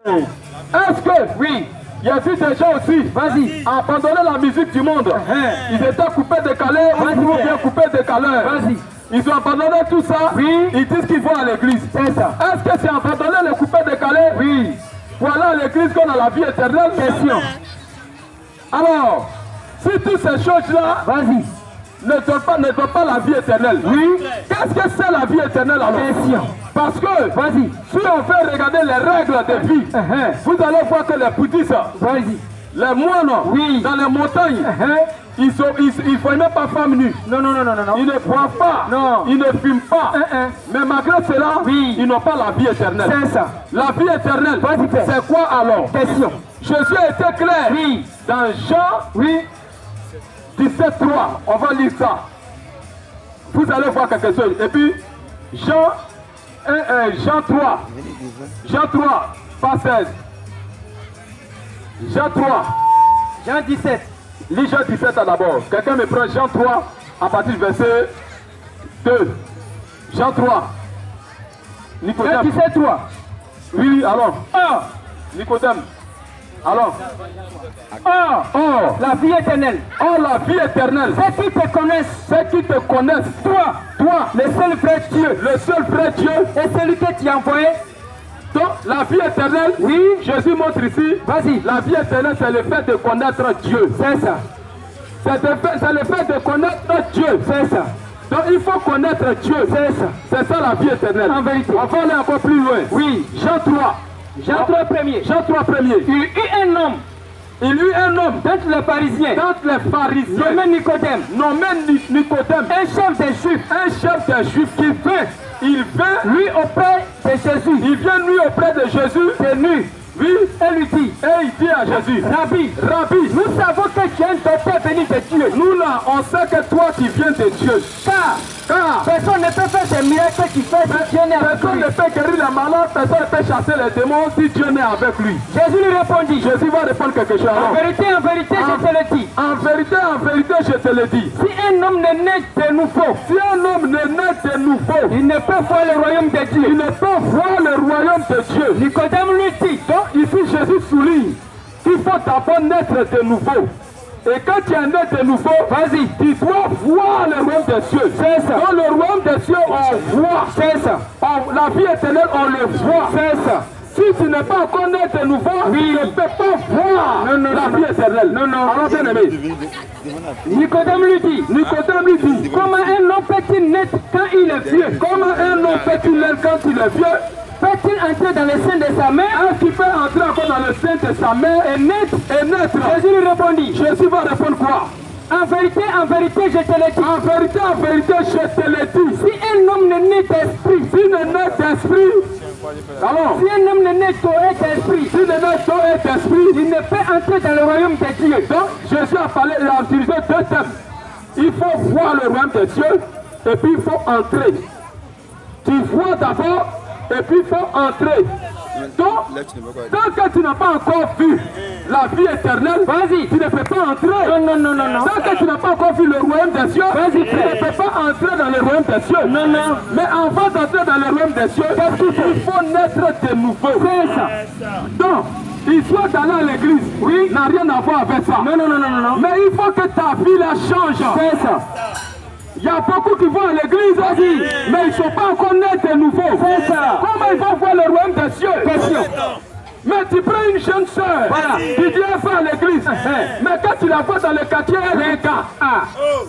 Est-ce que, oui, il y a des gens aussi, vas-y, abandonner la musique du monde. Ils étaient coupés décalés, ou bien coupés décalés. Vas-y. Ils ont abandonné tout ça, oui. Ils disent qu'ils vont à l'église. C'est ça. Est-ce que c'est abandonner les coupés décalés? Oui. Voilà à l'église qu'on a la vie éternelle. Question. Alors, si toutes ces choses-là, vas-y, ne donnent pas la vie éternelle. Oui. Qu'est-ce que c'est la vie éternelle alors? Question. Parce que, vas-y, si on fait regarder les règles de vie, vous allez voir que les bouddhistes, vas-y, les moines, oui, dans les montagnes, ils ne font même pas femme nue. Non. Ils ne boivent pas. Non. Ils ne fument pas. Mais malgré cela, oui, ils n'ont pas la vie éternelle. C'est ça. La vie éternelle, c'est quoi alors? Question. Jésus a été clair. Oui. Dans Jean, oui, 17, 3. On va lire ça. Vous allez voir quelque chose. Et puis, Jean 3. Jean 3, pas 16. Jean 3. Jean 17. Lis Jean 17 d'abord. Quelqu'un me prend Jean 3 à partir du verset 2. Jean 3. Nicodème. Jean 17, 3. Oui, alors. Nicodème. Alors. La vie éternelle. La vie éternelle. Ceux qui te connaissent. Toi, le seul vrai Dieu. Le seul vrai Dieu. Et celui que tu as envoyé. Donc, la vie éternelle, oui, Jésus montre ici, vas-y, la vie éternelle, c'est le fait de connaître Dieu. C'est ça. C'est le fait de connaître Dieu. C'est ça. Donc, il faut connaître Dieu. C'est ça. C'est ça la vie éternelle. En vérité. On va aller encore plus loin. Oui, Jean 3. Jean 3 premier. Jean 3 premier. Il y eut un homme. D'entre les pharisiens. Nommé Nicodème. Un chef des Juifs. Il vient, lui, auprès de Jésus. Il vient, lui, auprès de Jésus. C'est nu. Oui. Et lui dit. Et il dit à Jésus. Rabbi, nous savons que tu es un docteur venu de Dieu. Nous là, on sait que toi tu viens de Dieu. Car personne ne peut faire des miracles que tu fais si Dieu n'est avec lui. Personne ne peut guérir les malades, personne ne peut chasser les démons si Dieu n'est avec lui. Jésus lui répondit. Jésus va répondre quelque chose. En vérité, je te le dis. En vérité, je te le dis. Si un homme n'est né de nouveau, il ne peut voir le royaume de Dieu. Il ne peut voir le royaume de Dieu. Nicodème lui dit. Donc ici Jésus souligne qu'il faut d'abord naître de nouveau. Et quand tu es né de nouveau, vas-y, tu dois voir le royaume des cieux. C'est ça. Dans le royaume des cieux, on voit. C'est ça. La vie éternelle, on le voit. C'est ça. Si tu n'es pas encore né de nouveau, oui, tu ne peux pas voir la vie éternelle. Alors, bien aimé. Nicodème lui dit, comment un homme peut-il naître quand il est vieux? Comment un homme peut-il naître quand il est vieux? Peut-il entrer dans le sein de sa mère? Est-ce qu'il peut entrer encore dans le sein de sa mère et naître? Jésus lui répondit. Jésus va répondre quoi? En vérité, je te le dis. En vérité, je te le dis. Si un homme n'est né d'esprit, alors, si un homme n'est né d'esprit, il ne peut entrer dans le royaume de Dieu. Donc, Jésus a parlé, il a utilisé deux thèmes. Il faut voir le royaume de Dieu et puis il faut entrer. Tu vois d'abord et puis il faut entrer. Donc, tant que tu n'as pas encore vu la vie éternelle, vas-y, tu ne peux pas entrer. Non. Tant que tu n'as pas encore vu le royaume des cieux, vas-y, tu ne peux pas entrer dans le royaume des cieux. Non. Mais avant d'entrer dans le royaume des cieux, il faut naître de nouveau. C'est ça. Donc, l'histoire d'aller à l'église, oui, n'a rien à voir avec ça. Non. Mais il faut que ta vie la change. C'est ça. Il y a beaucoup qui vont à l'église, mais ils ne sont pas encore nés de nouveau. C'est ça. Comment ils vont voir le royaume des cieux? Question. Mais tu prends une jeune soeur, voilà, tu dis elle va à l'église, mais quand tu la vois dans le quartier, elle est un gars.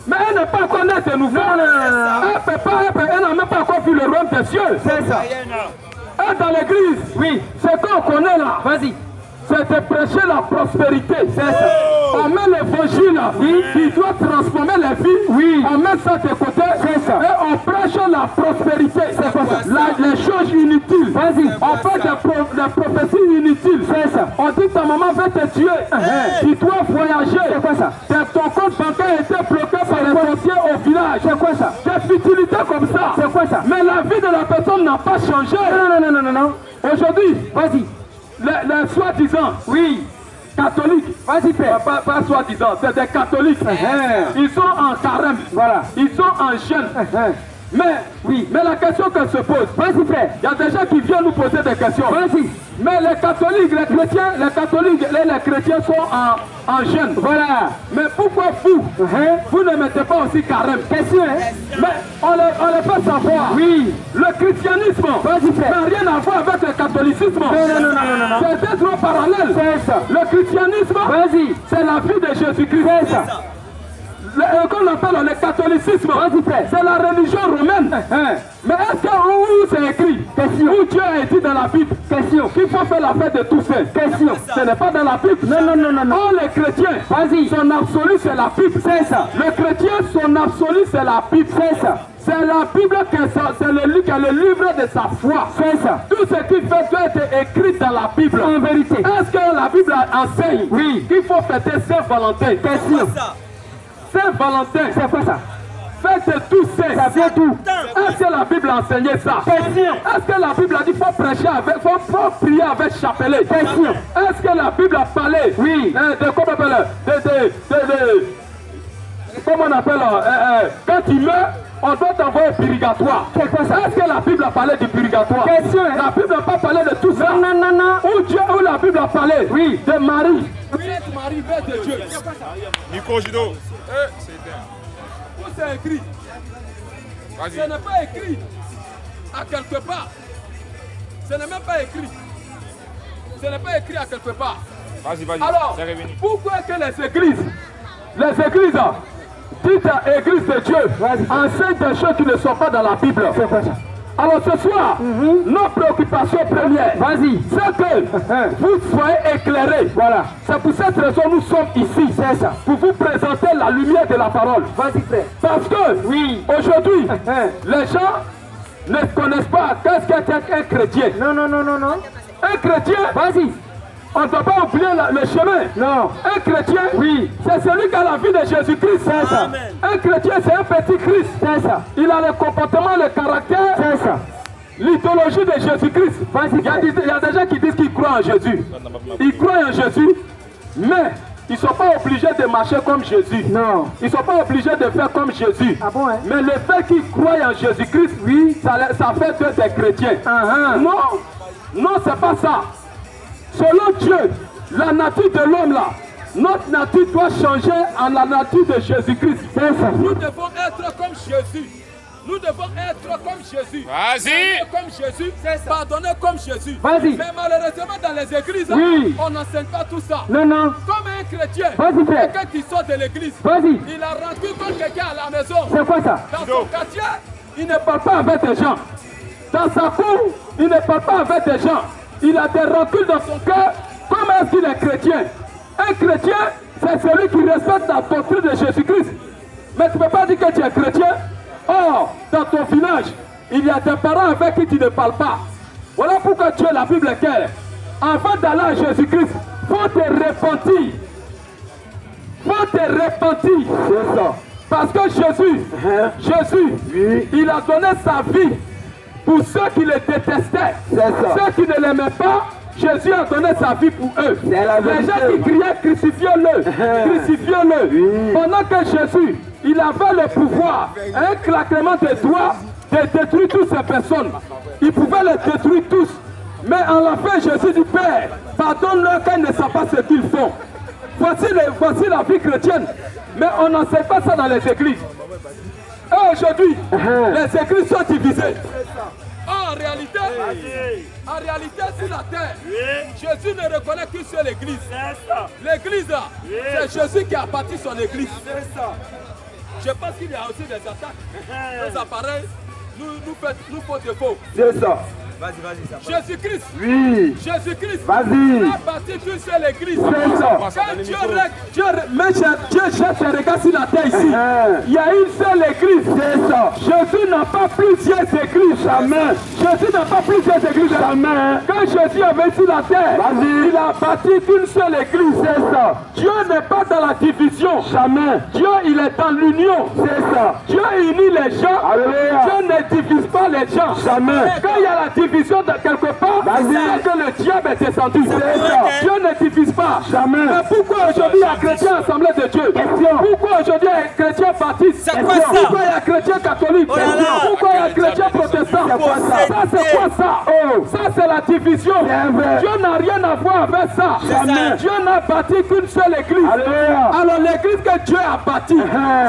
Mais elle n'est pas encore née de nouveau. Elle n'a même pas encore vu le royaume des cieux. C'est ça. Elle dans l'église, oui, c'est qu'on connaît là. Vas-y. C'est de prêcher la prospérité. C'est ça. On met l'évangile qui doit transformer les vies. Oui. On met ça de côté. C'est ça. Et on prêche la prospérité. C'est quoi ça? Les choses inutiles. Vas-y. On fait des prophéties inutiles. C'est ça. On dit que ta maman veut te tuer. Tu dois voyager. C'est quoi ça? Ton compte bancaire a été bloqué par les policiers au village. C'est quoi ça? Des futilités comme ça. C'est quoi ça? Mais la vie de la personne n'a pas changé. Non. Aujourd'hui, vas-y. Les soi-disant, oui, catholiques, vas-y fais. Pas soi-disant, c'est des catholiques. Ils sont en carême, voilà. Ils sont en jeûne. Mais, oui, mais la question qu'elle se pose, vas-y frère, il y a des gens qui viennent nous poser des questions. Vas-y. Mais les catholiques, les chrétiens, les chrétiens sont en jeûne. Voilà. Mais pourquoi vous ne mettez pas aussi carême? Question, hein? Mais on les fait savoir. Oui. Le christianisme n'a rien à voir avec le catholicisme. Non. C'est deux trois parallèles. C'est ça. Le christianisme, c'est la vie de Jésus-Christ. C'est ça. Qu'on appelle le catholicisme, c'est la religion romaine. Mais est-ce que où c'est écrit, où Dieu a dit dans la Bible, qu'il faut faire la fête de tous saints? Ce n'est pas dans la Bible. Non. Oh, les chrétiens, son absolu c'est la Bible. C'est ça. Le chrétien, son absolu c'est la Bible. C'est ça. C'est la Bible, c'est le livre de sa foi. C'est ça. Tout ce qu'il fait doit être écrit dans la Bible. En vérité. Est-ce que la Bible enseigne qu'il faut fêter Saint-Valentin? Question. Saint-Valentin, c'est quoi ça? Faites tous saints. Ça vient d'où? Est-ce que la Bible a enseigné ça? Question. Est-ce que la Bible a dit qu'il faut prêcher avec, faut prier avec chapelet? Question. Est-ce que la Bible a parlé? Oui. Comment on appelle? Quand il meurt, on doit t'envoyer au purgatoire. Est-ce que la Bible a parlé du purgatoire? Question. La Bible n'a pas parlé de tout ça. Non. Où la Bible a parlé? Oui. De Marie. Cette Marie, Mère de Dieu. Nico Judo. C'est bien. Où c'est écrit? Ce n'est pas écrit à quelque part. Ce n'est même pas écrit. Ce n'est pas écrit à quelque part. Vas-y. Alors, pourquoi que les églises dites église de Dieu, enseignent des choses qui ne sont pas dans la Bible? Alors ce soir, nos préoccupations premières, c'est que vous soyez éclairés. Voilà. C'est pour cette raison que nous sommes ici. C'est ça. Pour vous présenter la lumière de la parole. Vas-y frère. Parce que aujourd'hui, les gens ne connaissent pas qu'est-ce qu'est un chrétien. Non. Un chrétien, on ne doit pas oublier le chemin. Non. Un chrétien, c'est celui qui a la vie de Jésus-Christ. C'est ça. Un chrétien, c'est un petit Christ. C'est ça. Il a le comportement, le caractère. C'est ça. L'idéologie de Jésus-Christ. Il y a des gens qui disent qu'ils croient en Jésus. Ils croient en Jésus, mais ils ne sont pas obligés de marcher comme Jésus. Non. Ils ne sont pas obligés de faire comme Jésus. Ah bon, hein? Mais le fait qu'ils croient en Jésus-Christ, ça fait d'eux des chrétiens. Non, c'est pas ça. Selon Dieu, la nature de l'homme là, notre nature doit changer en la nature de Jésus-Christ. Nous devons être comme Jésus. Nous devons être comme Jésus. Vas-y. Comme Jésus, pardonner comme Jésus. Mais malheureusement dans les églises, on n'enseigne pas tout ça. Non. Comme un chrétien, quelqu'un qui sort de l'église, il a rancune contre quelqu'un à la maison. C'est quoi ça? Dans son quartier, il ne parle pas avec des gens. Dans sa cour, il ne parle pas avec des gens. Il a des rancunes dans son cœur. Comment est-ce qu'il est chrétien? Un chrétien, c'est celui qui respecte la doctrine de Jésus-Christ. Mais tu ne peux pas dire que tu es chrétien. Or, dans ton village, il y a des parents avec qui tu ne parles pas. Voilà pourquoi Dieu, la Bible est claire. Avant d'aller à Jésus-Christ, il faut te repentir. C'est ça. Parce que Jésus, il a donné sa vie pour ceux qui le détestaient. Ceux qui ne l'aimaient pas, Jésus a donné sa vie pour eux. Les gens qui criaient, crucifiez-le. Pendant que Jésus, il avait le pouvoir, un claquement de doigts, de détruire toutes ces personnes. Il pouvait les détruire tous. Mais en la fin, Jésus dit, Père, pardonne-leur quand ils ne savent pas ce qu'ils font. Voici la vie chrétienne. Mais on n'en sait pas ça dans les églises. Et aujourd'hui, les églises sont divisées. En réalité, sur la terre, Jésus ne reconnaît qu'une seule église. L'église, c'est Jésus qui a bâti son église. Je pense qu'il y a aussi des attaques. Nos appareils nous font défaut. C'est ça. Vas-y, Jésus-Christ. Jésus-Christ. Il a bâti une seule église. C'est ça. Quand Dieu jette ses regards sur la terre ici, il y a une seule église. C'est ça. Jésus n'a pas plusieurs églises. Jamais. Jésus n'a pas plusieurs églises. Jamais. Quand Jésus est venu sur la terre, il a bâti une seule église. C'est ça. Dieu n'est pas dans la division. Jamais. Dieu, il est dans l'union. C'est ça. Dieu unit les gens. Alléluia. Dieu ne divise pas les gens. Jamais. Quand il y a la division, division de quelque part, c'est que le diable est descendu. Dieu ne divise pas. Jamais. Mais pourquoi aujourd'hui il y a chrétien assemblée de Dieu? Pourquoi aujourd'hui il y a chrétien baptiste? Pourquoi il y a chrétien catholique? Pourquoi il y a chrétien protestant? Ça c'est quoi ça? Ça c'est la division. Dieu n'a rien à voir avec ça. Dieu n'a bâti qu'une seule église. Alors l'église que Dieu a bâtie,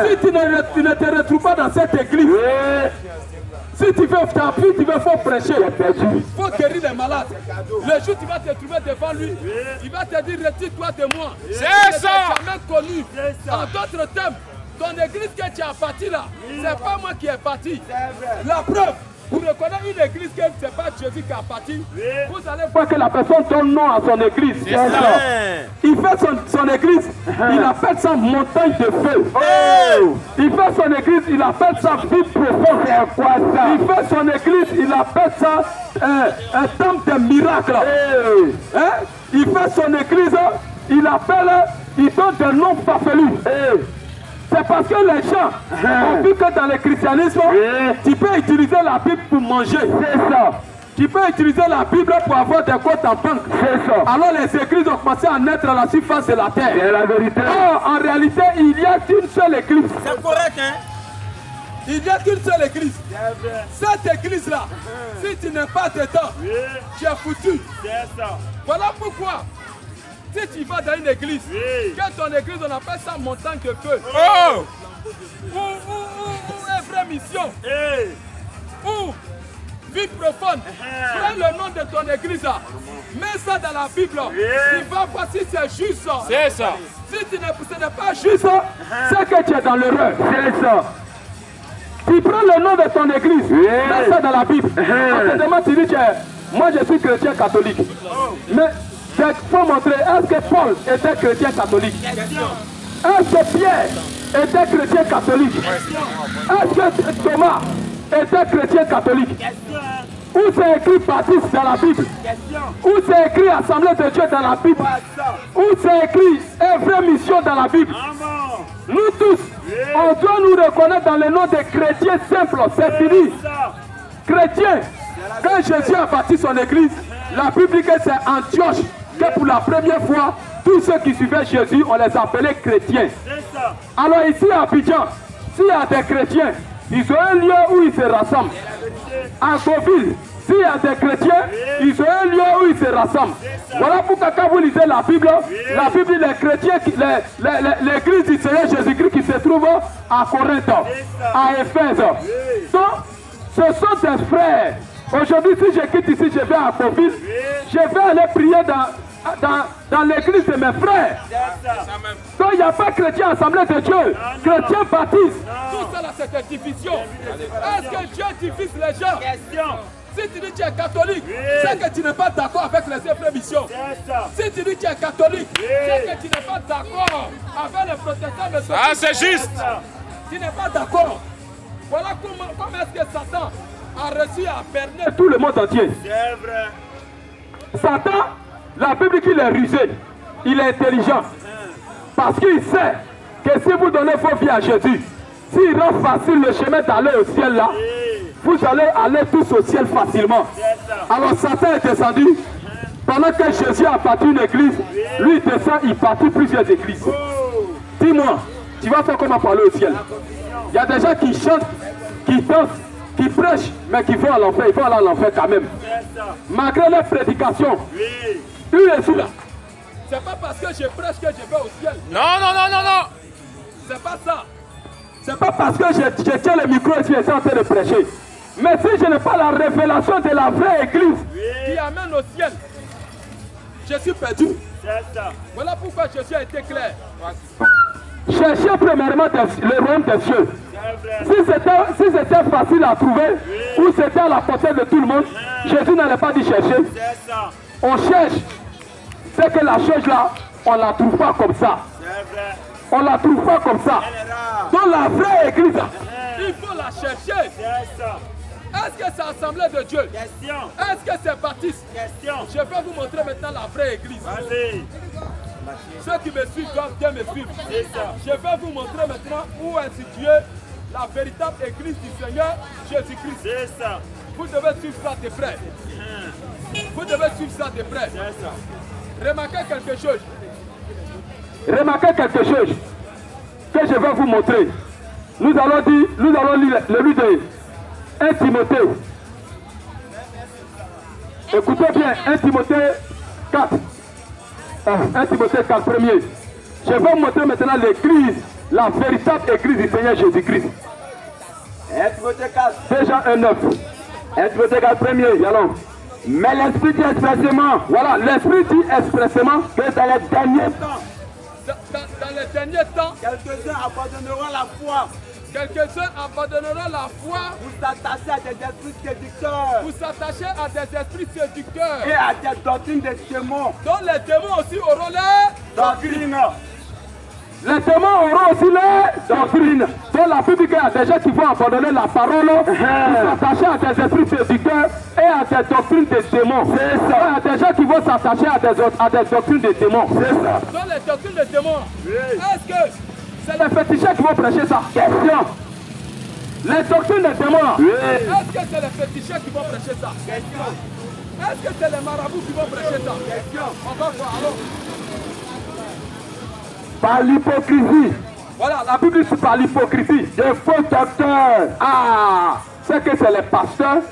si tu ne te retrouves pas dans cette église, si tu veux t'appuyer, tu veux faut prêcher. Il faut guérir les malades. Le jour tu vas te trouver devant lui, il va te dire retire-toi de moi. C'est ça. Jamais connu. En d'autres termes, ton église que tu as bâtie là, c'est pas moi qui ai bâti. La preuve. Vous reconnaissez une église que ce n'est pas Jésus qui a bâti. Vous allez voir que la personne donne nom à son église. Il fait son église, il appelle ça montagne de feu. Il fait son église, il appelle ça vie profonde. Il fait son église, il appelle ça un temple de miracles. Il fait son église, il appelle, il donne des noms farfelus. C'est parce que les gens ont vu que dans le christianisme, tu peux utiliser la Bible pour manger. C'est ça. Tu peux utiliser la Bible pour avoir des comptes en banque. C'est ça. Alors les églises ont commencé à naître à la surface de la terre. C'est la vérité. Or, en réalité, il y a qu'une seule église. C'est correct, hein? Il n'y a qu'une seule église. Cette église-là, si tu n'es pas dedans, tu es foutu. C'est ça. Voilà pourquoi. Si tu vas dans une église, que ton église, on appelle ça montagne de feu. Ou une vraie mission. Ou vie profonde. Prends le nom de ton église là. Mets ça dans la Bible. Tu vas voir si c'est juste. C'est ça. Si ce n'est pas juste, c'est que tu es dans l'erreur. C'est ça. Tu prends le nom de ton église, mets ça dans la Bible. Actuellement, tu dis que moi je suis chrétien catholique. Mais il faut montrer, est-ce que Paul était chrétien catholique? Est-ce que Pierre était chrétien catholique? Est-ce que Thomas était chrétien catholique? Où c'est écrit baptiste dans la Bible? Où c'est écrit assemblée de Dieu dans la Bible? Où c'est écrit vraie mission dans la Bible? Nous tous, on doit nous reconnaître dans le nom des chrétiens simples. C'est fini. Chrétien, quand Jésus a bâti son église, la Bible dit que c'est Antioche que pour la première fois, tous ceux qui suivaient Jésus, on les appelait chrétiens. Alors ici à Abidjan, s'il y a des chrétiens, ils ont un lieu où ils se rassemblent. À Deauville, s'il y a des chrétiens, ils ont un lieu où ils se rassemblent. Voilà pourquoi quand vous lisez la Bible, les chrétiens, l'église du Seigneur Jésus-Christ qui se trouve à Corinthe, à Éphèse. Donc, ce sont des frères. Aujourd'hui, si je quitte ici, je vais à Deauville, je vais aller prier dans l'église de mes frères. Donc il n'y a pas chrétien assemblée de Dieu, chrétien baptiste. Tout ça là c'est une division. Est-ce que Dieu divise les gens? Si tu dis que tu es catholique, c'est que tu n'es pas d'accord avec les frères missions. Si tu dis que tu es catholique, c'est que tu n'es pas d'accord avec les protestants. Ah, c'est juste. Tu n'es pas d'accord. Voilà comment est-ce que Satan a réussi à berner tout le monde entier. C'est vrai. Satan, la Bible dit qu'il est rusé, il est intelligent. Parce qu'il sait que si vous donnez vos vies à Jésus, s'il rend facile le chemin d'aller au ciel là, vous allez aller tous au ciel facilement. Alors Satan est descendu, pendant que Jésus a bâti une église, lui il descend, il bâtit plusieurs églises. Dis-moi, tu vas faire comment pour aller au ciel? Il y a des gens qui chantent, qui dansent, qui prêchent, mais qui vont à l'enfer, ils vont aller à l'enfer quand même. Malgré leur prédication, lui est là. C'est pas parce que je prêche que je vais au ciel. Non, non, non, non, non. C'est pas ça. C'est pas parce que je tiens le micro et je suis en train de prêcher. Mais si je n'ai pas la révélation de la vraie église qui amène au ciel, je suis perdu. Voilà pourquoi Jésus a été clair. Cherchez premièrement le royaume des cieux. Si c'était facile à trouver, ou c'était à la portée de tout le monde, Jésus n'allait pas dit chercher. On cherche. C'est que la chose là, on ne la trouve pas comme ça. On ne la trouve pas comme ça. Dans la vraie église, il faut la chercher. Est-ce que c'est Assemblée de Dieu? Est-ce que c'est baptiste? Je vais vous montrer maintenant la vraie église. Ceux qui me suivent doivent bien me suivre. Je vais vous montrer maintenant où est située la véritable église du Seigneur Jésus-Christ. Vous devez suivre ça de près. Vous devez suivre ça de près. Remarquez quelque chose. Remarquez quelque chose que je vais vous montrer. Nous allons lire le livre de 1 Timothée. Écoutez bien, 1 Timothée 4. 1 Timothée 4, premier. Je vais vous montrer maintenant l'église, la véritable église du Seigneur Jésus-Christ. 1 Timothée 4. Déjà 1, 9. 1 Timothée 4, premier. Allons. Mais l'Esprit dit expressément, Voilà, l'Esprit dit expressément que dans les derniers temps, dans les derniers temps, quelques-uns abandonneront la foi quelques-uns abandonneront la foi pour s'attacher à des esprits séducteurs pour s'attacher à des esprits séducteurs et à des doctrines des démons. dont les démons aussi auront les Doctrine. Les démons auront aussi les doctrines. Dans la Bible, il y a des gens qui vont abandonner la parole pour s'attacher à des esprits séducteurs et à des doctrines des démons. C'est ça. Il y a des gens qui vont s'attacher à des doctrines des démons. C'est ça. Dans les doctrines des démons, est-ce que c'est les féticheurs qui vont prêcher ça? Question. Les doctrines des démons, est-ce que c'est les féticheurs qui vont prêcher ça? Question. Est-ce que c'est les marabouts qui vont prêcher ça? Question. On va voir alors. Par l'hypocrisie. Voilà, la Bible dit par l'hypocrisie. Des faux docteurs. Ah, c'est que c'est les pasteurs,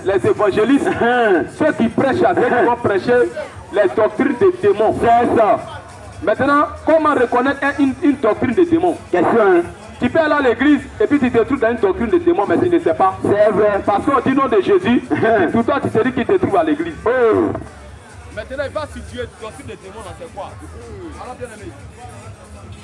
les évangélistes, ceux qui prêchent à Dieu, qui vont prêcher les doctrines des démons. C'est ça. Maintenant, comment reconnaître une doctrine des démons? Question. Tu peux aller à l'église et puis tu te trouves dans une doctrine des démons, mais tu ne sais pas. C'est vrai. Parce qu'on dit nom de Jésus, tout toi tu te dis qu'il te trouve à l'église. Oh. Maintenant, il va situer la doctrine des démons dans c'est quoi? Alors, bien aimé.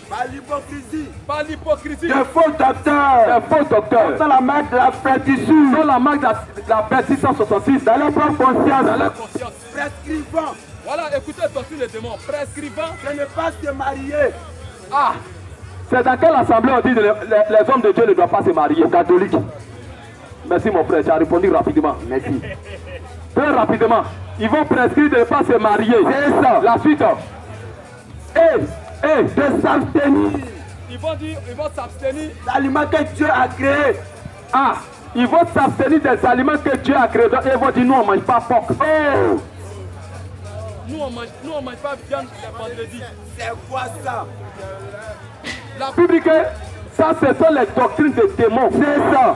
Par l'hypocrisie. Par l'hypocrisie. Des faux docteurs. Des faux docteurs. Dans la marque de la fraîchissure. Dans la marque de la paix 666. Dans leur propre conscience. Dans leur conscience. Prescrivant. Voilà, écoutez doctrine des démons. Prescrivant. De ne pas se marier. Ah, c'est dans quelle assemblée on dit que les hommes de Dieu ne doivent pas se marier? Catholiques. Merci mon frère, tu as répondu rapidement. Merci. Très rapidement. Ils vont prescrire de ne pas se marier. C'est ça. La suite. De s'abstenir. Ils vont s'abstenir. D'aliments que Dieu a créés. Ah, ils vont s'abstenir des aliments que Dieu a créés. Et ils vont dire, nous on ne mange pas porc. Oh. Nous on mange pas viande le vendredi. C'est quoi ça? La Bible dit que ça ce sont les doctrines des démons. C'est ça.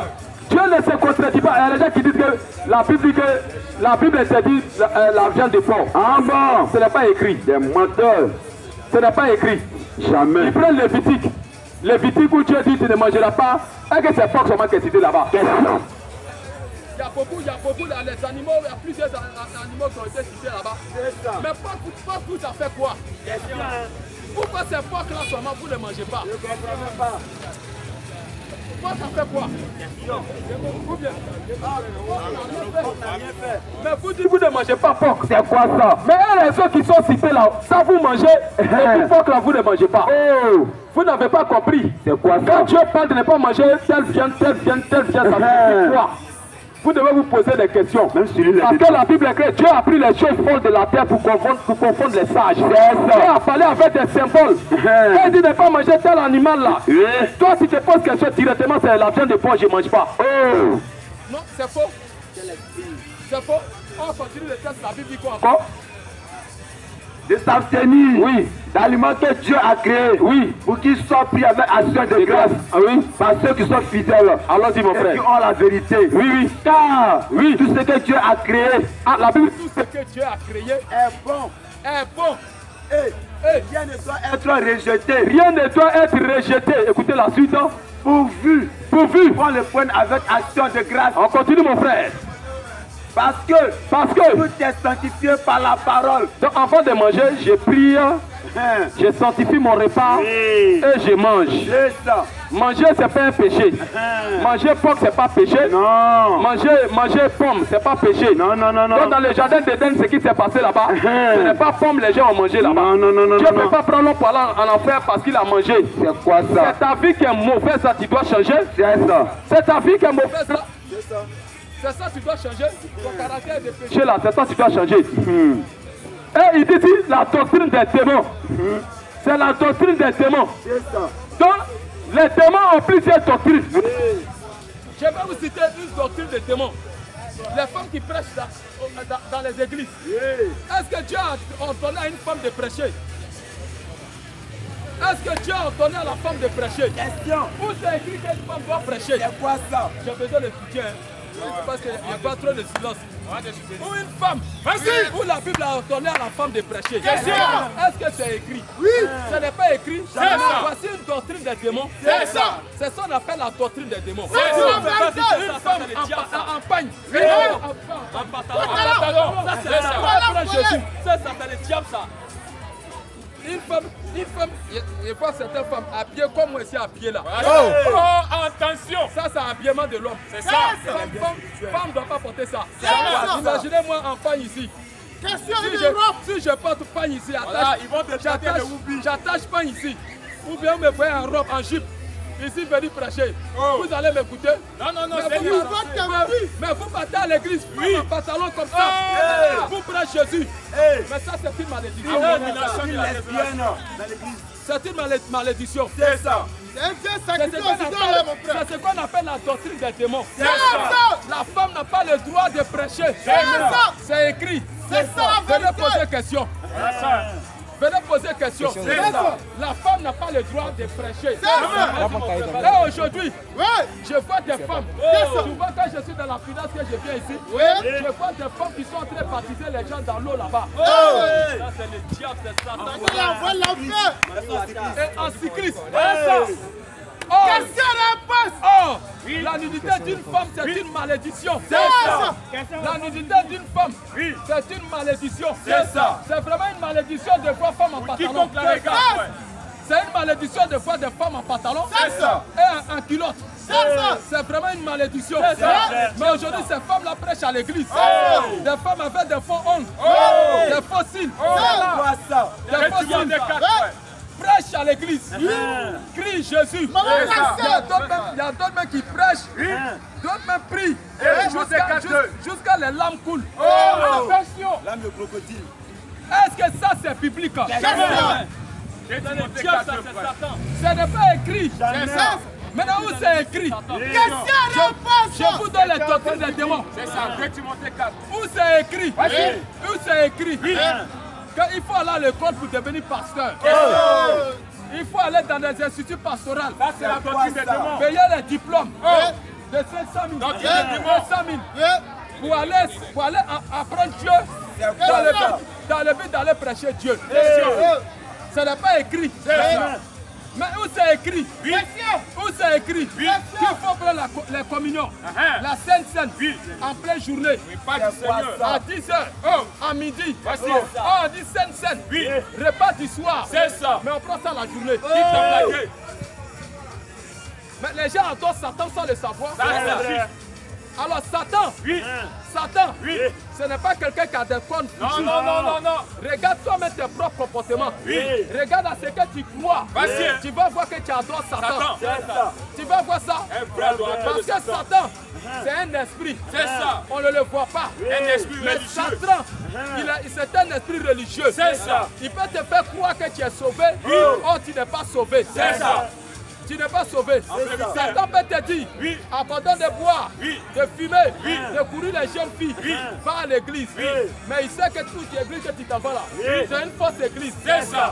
Dieu ne se contredit pas. Il y a des gens qui disent que la Bible dit que la Bible interdit la viande de porc. Ah bon? Ce n'est pas écrit. Des menteurs. Ce n'est pas écrit. Jamais. Ils prennent Lévitique. Lévitique où Dieu dit tu ne mangeras pas. Est-ce que c'est porc seulement qui est cité là-bas? Question. Il y a beaucoup, les animaux, il y a plusieurs animaux qui ont été cités là-bas. C'est ça. Mais pas tout ça fait quoi? Question. Pourquoi ces porcs-là seulement vous ne mangez pas? Je ne comprends même pas. Pourquoi ça fait quoi? Question. Ou bien, On n'a rien fait. mais vous dites vous ne mangez pas porc. C'est quoi ça? Mais les autres qui sont cités là, ça vous mangez, et tout porc là vous ne mangez pas. Oh. Vous n'avez pas compris. C'est quoi ça? Quand Dieu parle de ne pas manger telle viande, ça veut dire quoi? Vous devez vous poser des questions. Même si lui, parce que la Bible est claire, Dieu a pris les choses folles de la terre pour confondre les sages. Dieu a parlé avec des symboles. Quand il dit ne pas manger tel animal là, toi si tu te poses question directement, c'est la viande de porc, je ne mange pas. Oh. Non, c'est faux. C'est faux. On continue le texte, la Bible dit quoi encore? De s'abstenir. Oui. D'aliments que Dieu a créés. Oui. Pour qu'ils soient pris avec action de grâce. Ah oui. Par ceux qui sont fidèles. Allons-y mon Et frère. qui ont la vérité. Oui, oui. Car Oui. tout ce que Dieu a créé Ah, la Bible, tout ce que Dieu a créé est bon. est bon. Et rien ne doit être rejeté. Rien ne doit être rejeté. Écoutez la suite. Hein. Pourvu qu'on le prenne avec action de grâce. On continue mon frère. Parce que tout est sanctifié par la parole. Donc avant de manger, je prie, je sanctifie mon repas et je mange. C'est ça. Manger, c'est pas un péché. Manger porc, c'est pas péché. Non. Manger pomme, c'est pas péché. Non. Donc dans le jardin d'Éden, ce qui s'est passé là-bas, ce n'est pas pomme, les gens ont mangé là-bas. Non. Dieu ne peut pas prendre l'homme pour aller en enfer parce qu'il a mangé. C'est quoi ça? C'est ta vie qui est mauvaise, ça, tu dois changer. C'est ça. C'est ta vie qui est mauvaise là. C'est ça. C'est ça, tu dois changer. Ton caractère de péché là, c'est ça, tu dois changer. Et il dit ici, la doctrine des démons. C'est la doctrine des démons. C'est ça. Donc, les démons ont plusieurs doctrines. Je vais vous citer une doctrine des démons. Les femmes qui prêchent dans les églises. Est-ce que Dieu a ordonné à une femme de prêcher? Est-ce que Dieu a ordonné à la femme de prêcher? Question. Où c'est écrit qu'une femme doit prêcher? C'est quoi ça? J'ai besoin de soutien. Parce qu'il n'y a pas trop de silence. Ou une femme. Où la Bible a ordonné à la femme de prêcher. Est-ce que c'est écrit? Oui. Ce n'est pas écrit. Voici une doctrine des démons. C'est ça. C'est ça qu'on appelle la doctrine des démons. C'est ça. Une femme en pagne. En pantalon. Ça c'est ça. Jésus. Ça c'est le diable ça. Une femme, il faut certaines femmes habillées comme moi ici habillées là. Oh, attention. Ça c'est l'habillement de l'homme. C'est ça. Femme ne doit pas porter ça. Imaginez-moi en pagne ici. Si je porte pagne ici, j'attache pagne ici. Ou bien vous me voyez en robe, en jupe. Ici, venir prêcher. Vous allez m'écouter? Non, mais vous partez à l'église, en pantalon comme ça. Vous prêchez Jésus. Mais ça, c'est une malédiction. C'est une malédiction. C'est ça. C'est ce qu'on appelle la doctrine des démons. La femme n'a pas le droit de prêcher. C'est écrit. Venez poser question. Venez poser question. La femme n'a pas le droit de prêcher. Et aujourd'hui, je vois des femmes. Souvent quand je suis dans la finance, que je viens ici, je vois des femmes qui sont en train de baptiser les gens dans l'eau là-bas. Ça c'est le diable, c'est Satan. Et en cycliste. La nudité d'une femme, c'est une malédiction. La nudité d'une femme, c'est une malédiction. C'est vraiment une malédiction de voir femmes en pantalon. C'est une malédiction de voir des femmes en pantalon et en culotte. C'est vraiment une malédiction. Mais aujourd'hui, ces femmes-là prêchent à l'église. Des femmes avec des faux ongles, des faux cils, des faux cils. Prêche à l'église. Crie Jésus. Il y a d'autres mêmes qui prêchent. D'autres mêmes prient. Jusqu'à les larmes coulent. Attention. L'âme de crocodile. Est-ce que ça c'est biblique? Ce n'est pas écrit. Maintenant où c'est écrit? Je vous donne les doctrines des démons. C'est ça. Où c'est écrit? Où c'est écrit? Il faut aller à l'école pour devenir pasteur. Il faut aller dans des instituts pastoraux. Ça, c'est la doctrine des démons. Payer les diplômes de 500 000, 200 000 pour aller apprendre Dieu dans le but d'aller prêcher Dieu. Ce n'est pas écrit. Mais où c'est écrit? Où c'est écrit qu'il faut prendre la communion, la Sainte Seine, en pleine journée, à 10h, à midi. On dit Sainte Seine, repas du soir. Mais on prend ça la journée. Mais les gens adorent Satan sans le savoir. Alors Satan, ce n'est pas quelqu'un qui a des cornes. Non. Regarde toi-même tes propres comportements. Regarde à ce que tu crois. Tu vas voir que tu adores Satan. Tu vas voir ça. Parce que Satan, c'est un esprit. On ne le voit pas. Un esprit mais religieux. Satan, c'est un esprit religieux. Il peut te faire croire que tu es sauvé. Or tu n'es pas sauvé. Tu n'es pas sauvé. Satan peut te dire, abandonne de boire, de fumer, de courir les jeunes filles, va à l'église. Mais il sait que toute église que tu t'en vas là, c'est une fausse église.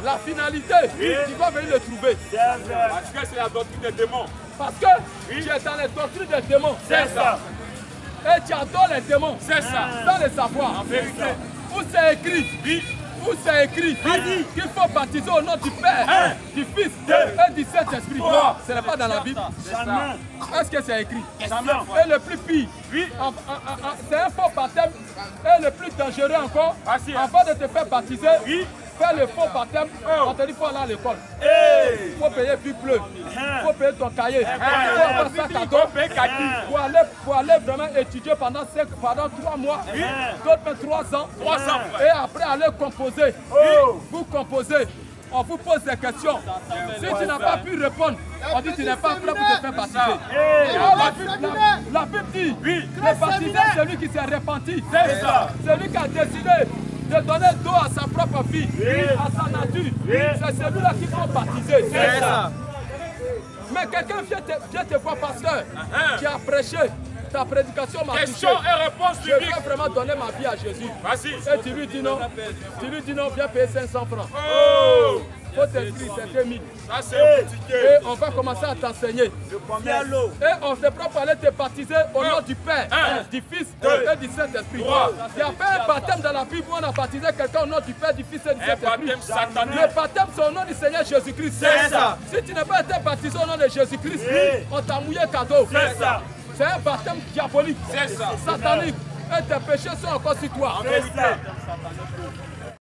La finalité, tu vas venir le trouver. Parce que c'est la doctrine des démons. Parce que tu es dans les doctrines des démons. Et tu adores les démons. Sans le savoir. En vérité. Où c'est écrit? Où c'est écrit qu'il faut baptiser au nom du Père, du Fils et du Saint-Esprit. Ce n'est pas dans la Bible. Est-ce que c'est écrit? Et le plus pire, c'est un faux baptême. Et le plus dangereux encore, avant de te faire baptiser, faire le faux baptême, on te dit qu'il faut aller à l'école. Il faut payer plus bleu. Il faut payer ton cahier. Il faut avoir sac à dos. Pour aller vraiment étudier pendant 3 mois, d'autres même 3 ans. Et après aller composer. Vous composez. On vous pose des questions. Si tu n'as pas pu répondre, on dit que tu n'es pas prêt pour te faire baptiser. La Bible dit que baptiser, c'est celui qui s'est repenti. C'est lui qui a décidé de donner d'eau à sa propre vie, à sa nature. C'est celui-là qu'il faut baptiser. Mais quelqu'un vient te voir, pasteur, qui a prêché ta prédication m'a touché. Question et réponse Je veux biblique. vraiment donner ma vie à Jésus. Vas-y. Et tu lui dis non. Tu lui dis non, viens payer 500 francs. Oh! Faut t'inscrire, c'est 2000. Ça, c'est un petit Et ticket. on va commencer à t'enseigner. Viens l'eau. Et on te prend pour aller te baptiser au nom du Père, du Fils et du Saint-Esprit. Il n'y a pas un baptême dans la Bible où on a baptisé quelqu'un au nom du Père, du Fils et du Un Saint-Esprit. baptême satanique. Le baptême, c'est au nom du Seigneur Jésus-Christ. C'est ça. Si tu n'as pas été baptisé au nom de Jésus-Christ, on t'a mouillé cadeau. C'est ça. C'est un baptême diabolique, C'est ça. satanique. Et tes péchés sont encore sur toi. C'est ça.